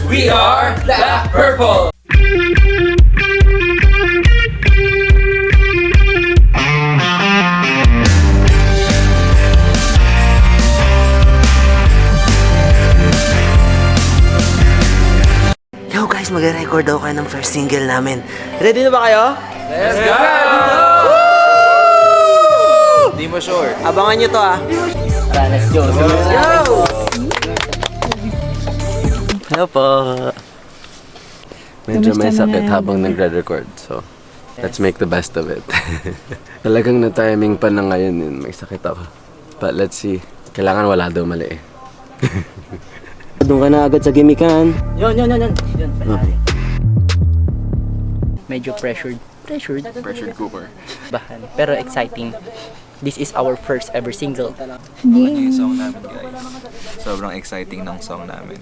We are Black Purple! Yo guys, mag-record daw kayo ng first single namin. Ready na ba kayo? Let's go! Di mo sure. Abangan nyo to ah. Let's go! Hello po. Medyo may sakit habang nagre-record, so let's make the best of it. Talagang na-timing pa na ngayon yun, may sakit ako. But let's see, kailangan wala daw mali eh. Doon ka na agad sa gimikan. Yun, panari. Medyo pressured. Pressured cooker. Bahan. Pero exciting. This is our first ever single. Yung song namin, guys. Sobrang exciting ng song namin.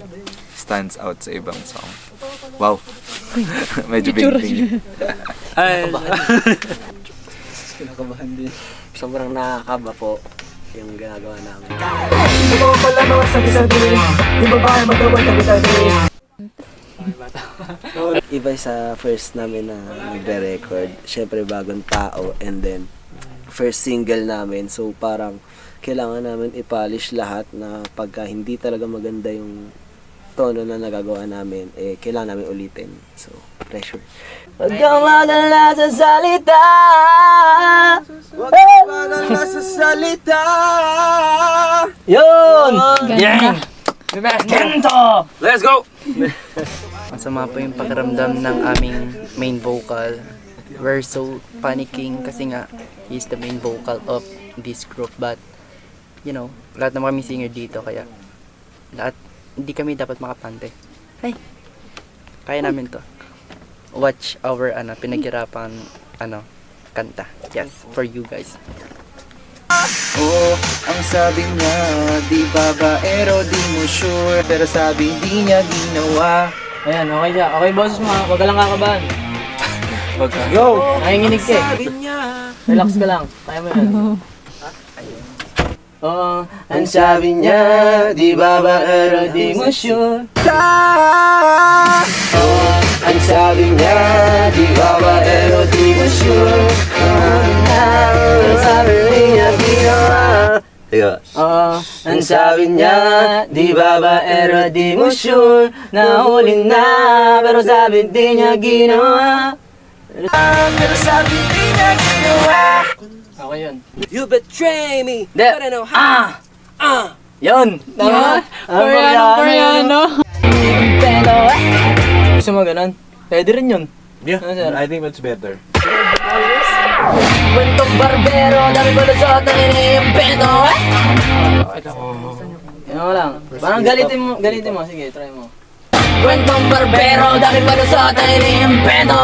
Stands out sa ibang song. Wow! Medyo big. Kinakabahan din. Sobrang nakakaba po yung ginagawa namin. Iba sa first namin na nagre-record. Siyempre bagong tao and then first single namin. So parang kailangan namin i-polish lahat na pagka hindi talaga maganda yung tono na nagagawa namin, eh kailangan namin ulitin. So, pressure. Huwag kang madala sa salita. Huwag kang madala sa salita. Yun! Gang! Gento! Let's go! Masama po yung pakiramdam ng aming main vocal. We're so panicking kasi nga he's the main vocal of this group, but you know, lahat ng kami singer dito kaya lahat hindi kami dapat makapante. Hey, kaya namin to. Watch our pinaghirapan kanta. Yes, for you guys. Oh, ang sabi niya, di babaero, di mo sure. Pero sabi di niya ginawa. Ayan, okay siya. Okay, boses mo. Huwag ka lang kakabahan. Go! Nakinginig ka eh. Relax ka lang. Kaya mo yan. Oh, ang sabi niya, di babaero, di mo sure. Oh, ang sabi niya, di babaero, di mo sure. Pero sabi niya, ginawa. Oh, ang sabi niya, di babaero, di mo sure. Nahuli na, pero sabi di niya ginawa. Pero sabi niya, ginawa. Okay yun. You betray me, De. but I know how. Yun! Tama? Koreano. Pero, gusto mo ganun? Pwede rin yun. Yeah, Ano, sir? I think that's better. Kwentong barbero, dami ko na sa atin iniimpento. Yan mo lang. Parang galitin mo. Sige, try mo. Kwentong barbero, dami ko na sa atin iniimpento.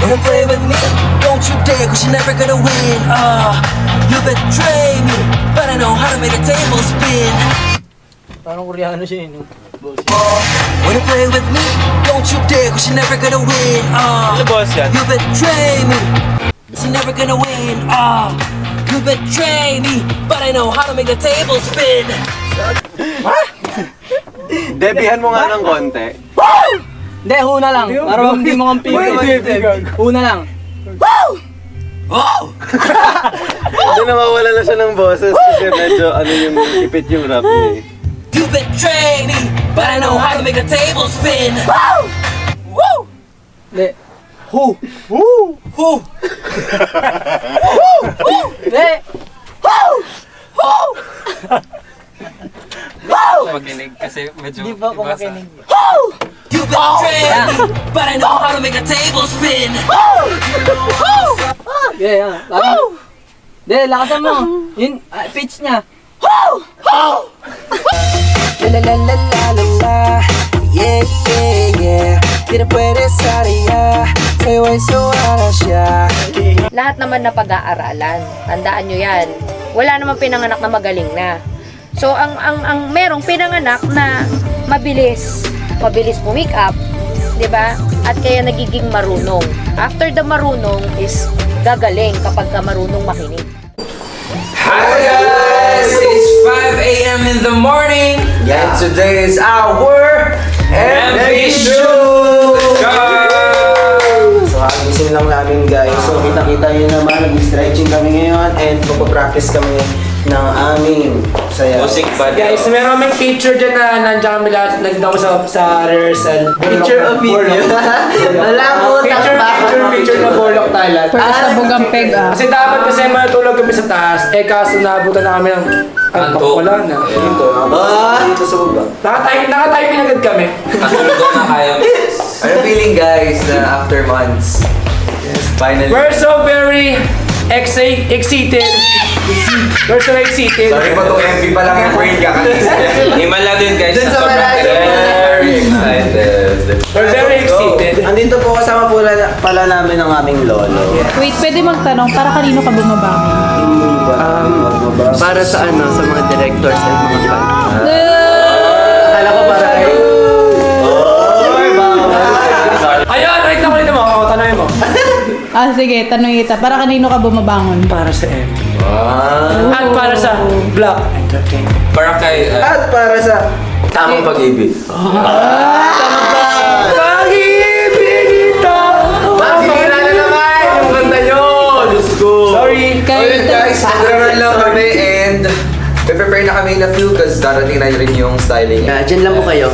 Wanna play with me? Don't you dare, cause you're never gonna win. You betray me, but I know how to make a table spin. Parang Koreano siya yun. Wanna play with me? Don't you dare, cause you're never gonna win. You betray me, you're never gonna win. You betray me, but I know how to make the table spin. Debihan mo nga ng konti. Hindi, huna lang. Para hindi mo kang Huna lang. Hindi nawawala na siya ng boses kasi medyo yung ipit yung rap niya eh. You betray me, but I know how to make the table spin. Hindi. Who? Hindi. Makinig kasi medyo Hindi pa ako makinig. You betray me, but I know how to make a table spin. Yeah. Hindi, lakasan mo. Yun, pitch niya. La la la la la la la, yeah yeah yeah. Di na pwede sariya, sa'yo ay suwara siya. Lahat naman na pag-aaralan. Tandaan nyo yan. Wala namang pinanganak na magaling na. So, ang merong pinanganak na mabilis pumick up, di ba? At kaya nagiging marunong. After the marunong is gagaling kapag ka marunong makinig. Hi guys! It's 5 a.m. in the morning. Yeah. And today is our MV shoot! Go! So, hagisin lang namin guys. So, kita-kita nyo naman, nag-stretching kami ngayon and magpa-practice kami ng aming sayaw. Music band. Guys, meron kaming picture dyan na nandiyan kami lahat. Nagdito ko sa rehearsal. Picture of video. Wala po, Picture na bolok tayo lahat. Pwede sa bugampeg Kasi dapat kasi matulog kami sa taas. Kaso naabutan na kami ng... Antok. Wala na. Dito sa baba. Naka-typing agad kami. Katulog ko na kayo. Ano feeling guys na after months? Finally. We're so very excited. We're so excited. Sorry pa to MV pa lang yung brain ka kanina. Himala din guys. Dun sa sobrang malayo. Very excited. We're very excited. Andito po kasama pala namin ang aming lolo. Wait, pwede magtanong, para kanino ka bumabangon? Para sa ano, sa mga directors at mga fan. Akala ko para kayo. Ayun, wait na ulit mo. Oo, tanongin mo. Sige, tanong kita, para kanino ka bumabangon? Para sa M. At para sa Black Entertainment. Para kay... At para sa Tamang pag-ibig. Pag-ibig ito! Masira na naman yung kanta nyo! Diyos ko! Sorry. Ayun guys, nagkaroon lang kami and prepare na kami na few kasi darating na rin yung styling. Dyan lang po kayo.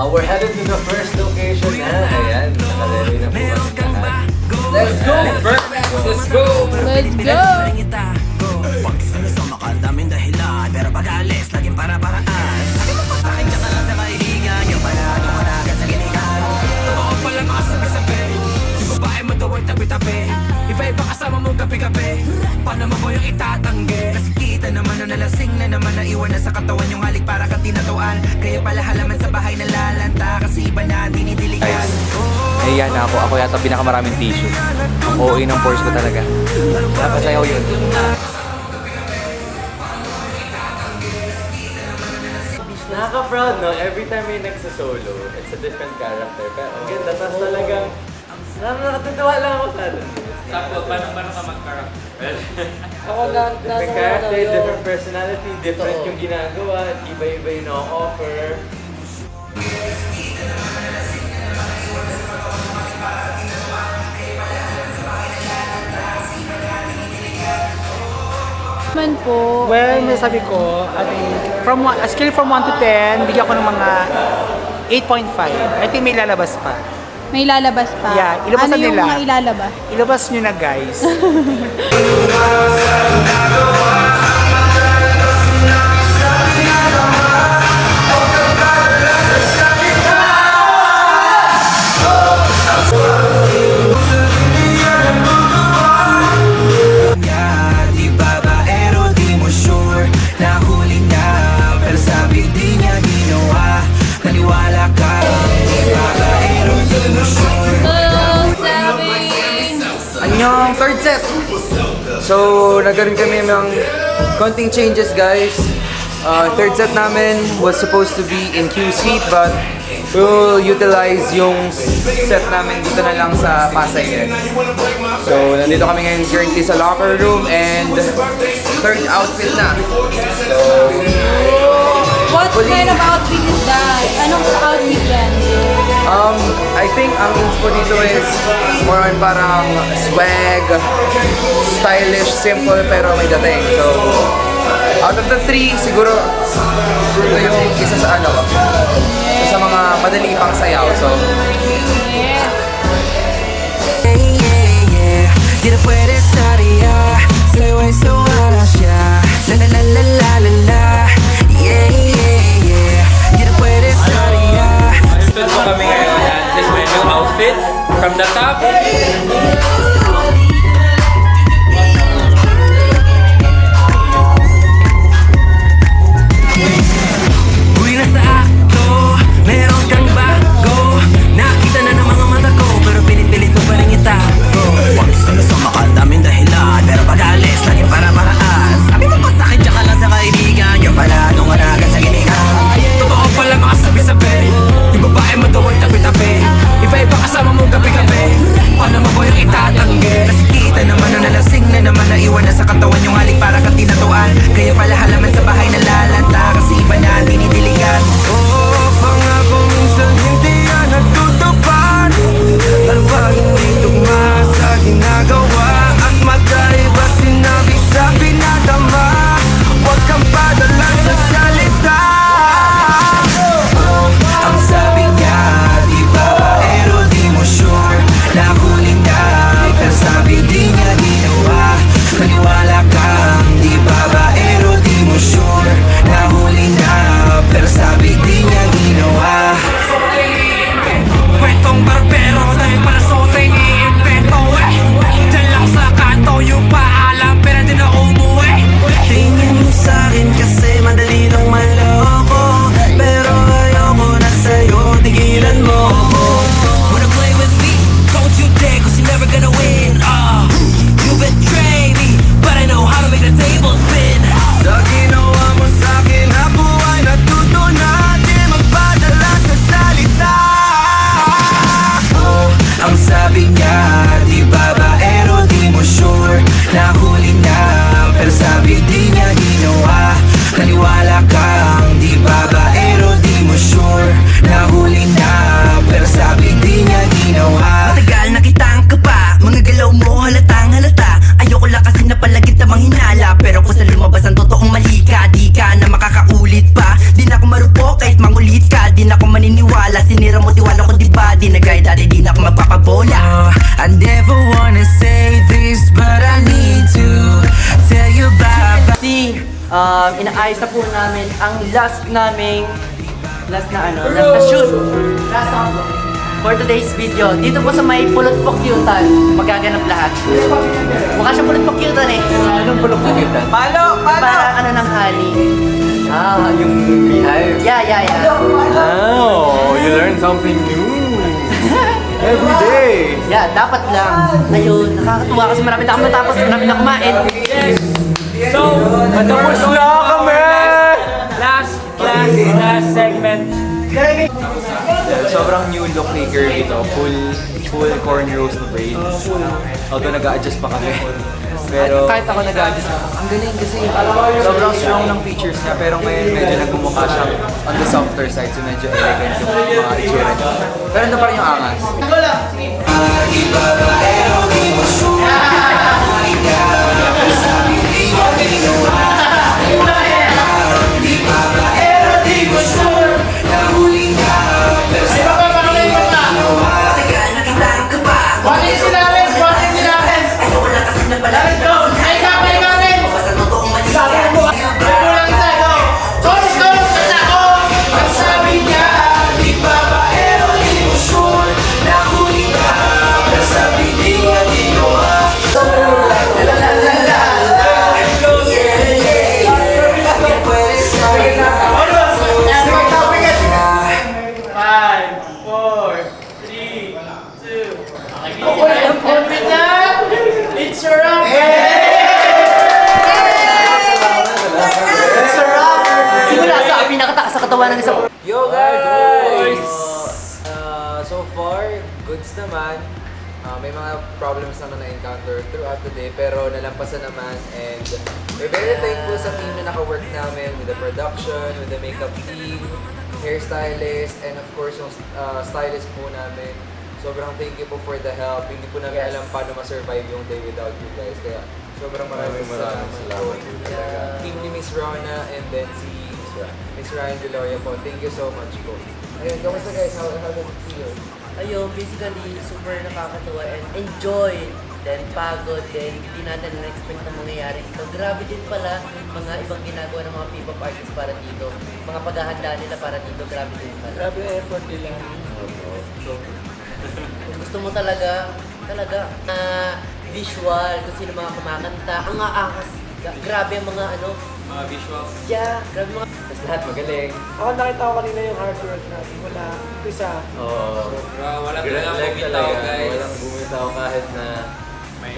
We're headed to the first location na. Ayan, nakalari na po kami lahat. Let's go! Let's go! Let's go! Iba-iba kasama mong gabi-gabi. Paano mo ko yung itatanggi? Kasi kita naman na nalasing na naman na iwan na sa katawan yung halik para kang tinatuan. Kaya pala halaman sa bahay na lalanta kasi iba na dinidiligan. Ayan na ako. Ako yata pinakamaraming tissue. Ang OA ng force ko talaga. Napasayaw yun. Nakaka-proud, no? Every time may nagsa-solo, it's a different character. Pero ang ganda, tapos talagang nakatutuwa lang ako sa ano. Tapos, paano ka mag-character? Ako na, Different character, different personality, different yung ginagawa, iba-iba yung na-offer. Man po. Well, may sabi ko, a scale from 1 to 10, bigyan ko ng mga 8.5. I think may lalabas pa. May lalabas pa. Yeah, ilabas ano na yung nila. mga ilalabas? Ilabas nyo na guys. Di babaero, di mo sure. Nahuli na, pero sabi di niya ginawa. Naniwala ka, di babaero, di mo sure. Anyong third set! So, nagkaroon kami ng konting changes guys. Third set namin was supposed to be in Q Suite but we'll utilize yung set namin dito na lang sa Pasay din. So, nandito kami ngayon currently sa locker room and third outfit na. So, What kind of outfit is that? Anong outfit yan? I think ang inspo dito is more on parang swag, stylish, simple pero may dating. So, out of the three, siguro ito yung isa sa ano ko. Sa mga madaling pang sayaw. So, Di na pwede sariya. Sa'yo ay sumala siya. La la la la la la la. Yeah, yeah, yeah. Di na pwede sariya. Ito po kami ngayon. This is my new outfit. From the top, Huli na sa akto, meron kang bago. Nakita na ng mga mata ko, pero pilit-pilit mo pa rin itago. Huwag sama ka, daming dahilan, pero pag-alis, laging para-paraan. Sabi mo pa sa'kin, tsaka lang sa kaibigan. Yung pala, nung aragan sa ginikan. Totoo pala mga sabi-sabi. Yung babae mo daw ay tabi-tabi. Pero dahil pala sa ating i-invento Diyan lang sa kanto yung paalam pero di na umuwi Tingin mo sa'kin kasi madali lang maloko Pero ayoko na sa'yo, tigilan mo Wanna play with me? Don't you dare cause you're never gonna win You betray me But I know how to make the table spin Sa ginawa mo sa'kin ako ay natuto na di magpadala sa salita Ang sabi niya, di babaero, di mo sure Nahuli na, pero sabi di niya ginawa Naniwala kang di babaero, di mo sure Nahuli na, pero sabi di niya ginawa Matagal na kitang kapa, mga galaw mo halatang halata Ayoko lang kasi napalagid tamang hinala Pero kung sa lumabas ang totoong mali ka Di ka na makakaulit pa Di na ako marupok kahit mangulit ka Di na ako maniniwala, sinira mo tiwala ko diba Di na gaya dati, di na ako magpapabola I never wanna say this but I need to tell you bye-bye Inaayos na po namin ang last na shoot for today's video. Dito po sa may Pulot Pokyutan, magaganap lahat. Mukha siyang Pulot Pokyutan eh. Anong Pulot Pokyutan? Palo! Parang ano ng hali. Yung beehive. Yeah. Oh, you learn something new. Every day. Yeah, dapat lang. Ayun, nakakatuwa kasi marami na kami matapos, marami na kumain. So, Tapos na kami! last segment. Sobrang new look ni Kirby to. Full cornrows na braids. Although nag-a-adjust pa kami. Pero kahit ako nag-a-adjust pa, ang galing kasi sobrang strong ng features niya. Pero ngayon medyo nagmumukha siyang on the softer side. So medyo elegant yung mga itsura niya. Pero ando pa rin yung angas. Simula sa pinakataas sa katawan ng isang... Yo guys! So far, goods naman. May mga problems naman na-encounter throughout the day pero nalampasan naman and we're very thankful sa team na naka-work namin with the production, with the makeup team, hairstylist, and of course yung stylist po namin. Sobrang thank you po for the help. Hindi po namin alam paano ma-survive yung day without you guys. Kaya sobrang maraming salamat po. Team ni Miss Rona and then si Miss Ryan Deloria po. Thank you so much po. Ayun, kamusta guys? How does it feel? Ayun, basically, super nakakatuwa and enjoy. Then pagod, then hindi natin na-expect na mangyayari dito. Grabe din pala mga ibang ginagawa ng mga P-pop artists para dito. Mga paghahanda nila para dito, grabe din pala. Grabe yung effort nila. Kung gusto mo talaga visual, kung sino mga kumakanta, ang aangas. Grabe ang mga Mga visuals. yeah, grabe mga... Tapos lahat magaling. Ako nakita ko kanina yung hard work natin. Wala, umpisa. Oo. Walang bumitaw, guys. Walang bumitaw kahit na... May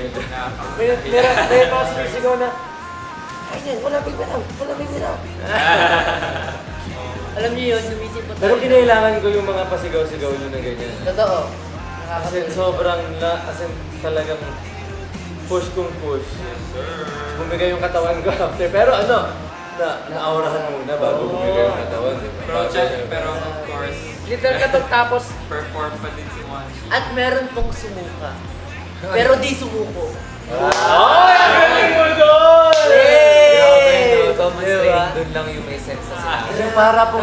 May mga sinisigaw na, ayun, wala bibiraw. Alam niyo yun, lumisip po Pero kinailangan ko yung mga pasigaw-sigaw nyo na ganyan. Totoo. Kasi sobrang as in, talagang push kung push. Bumigay yung katawan ko after. Pero na-aurahan muna bago bumigay yung katawan. Pero of course, Little katong tapos, perform pa din si Juan. At meron pong sumuka. Pero di sumuko. Thomas Train, doon lang yung may sense na sinabi. Yung para po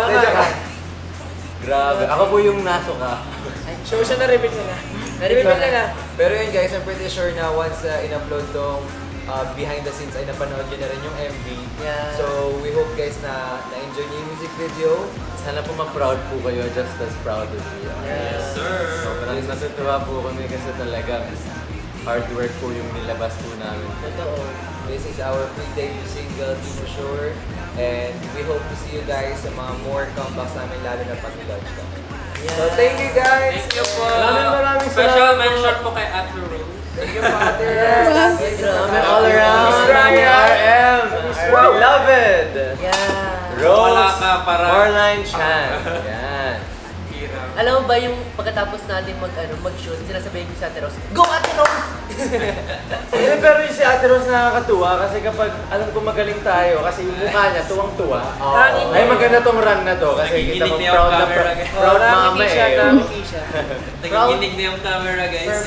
Grabe. Ako po yung nasuka. show siya na-reveal na. Na-reveal na. Pero yun guys, I'm pretty sure na once in-upload tong behind the scenes ay napanood nyo na rin yung MV. Yeah. So we hope guys na na-enjoy niyo yung music video. Sana po ma-proud po kayo, just as proud of you. Yes, sir. Sobrang natutuwa po kami kasi talagang hard work po yung nilabas po namin. Totoo. This is our pre-debut single, Too Sure. And we hope to see you guys sa mga more comebacks namin, lalo na pag launch kami. So thank you guys! Thank you po. Maraming Special salamat po. mention po kay Ate Rose. Thank you, Father. Grabe, all around. Miss Ryan. RM. We love it. Yeah. Rose. Wala ka, parang- Marline Chan. Yan. Hirap. Alam mo ba yung pagkatapos natin mag-shoot, sinasabihin ko sa Ate Rose, Go Ate Rose! Hindi, pero yung si Ate Rose nakakatuwa kasi kapag alam ko magaling tayo kasi yung mukha niya tuwang-tuwa. Ay, maganda tong run na to kasi kita mo Nakikinig na yung proud na camera, guys. proud mama eh. Nakikinig na yung camera, guys.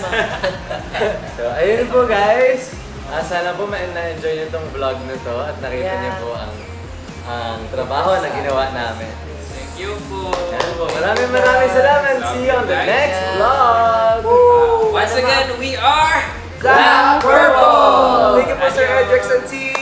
So, ayun po guys. Sana po na-enjoy niyo tong vlog na to at nakita niyo po ang trabaho na ginawa namin. Thank you po. Yan po. Maraming salamat. See you on the next vlog. Once again, we are Black Purple! Thank you po Sir Edrickson team!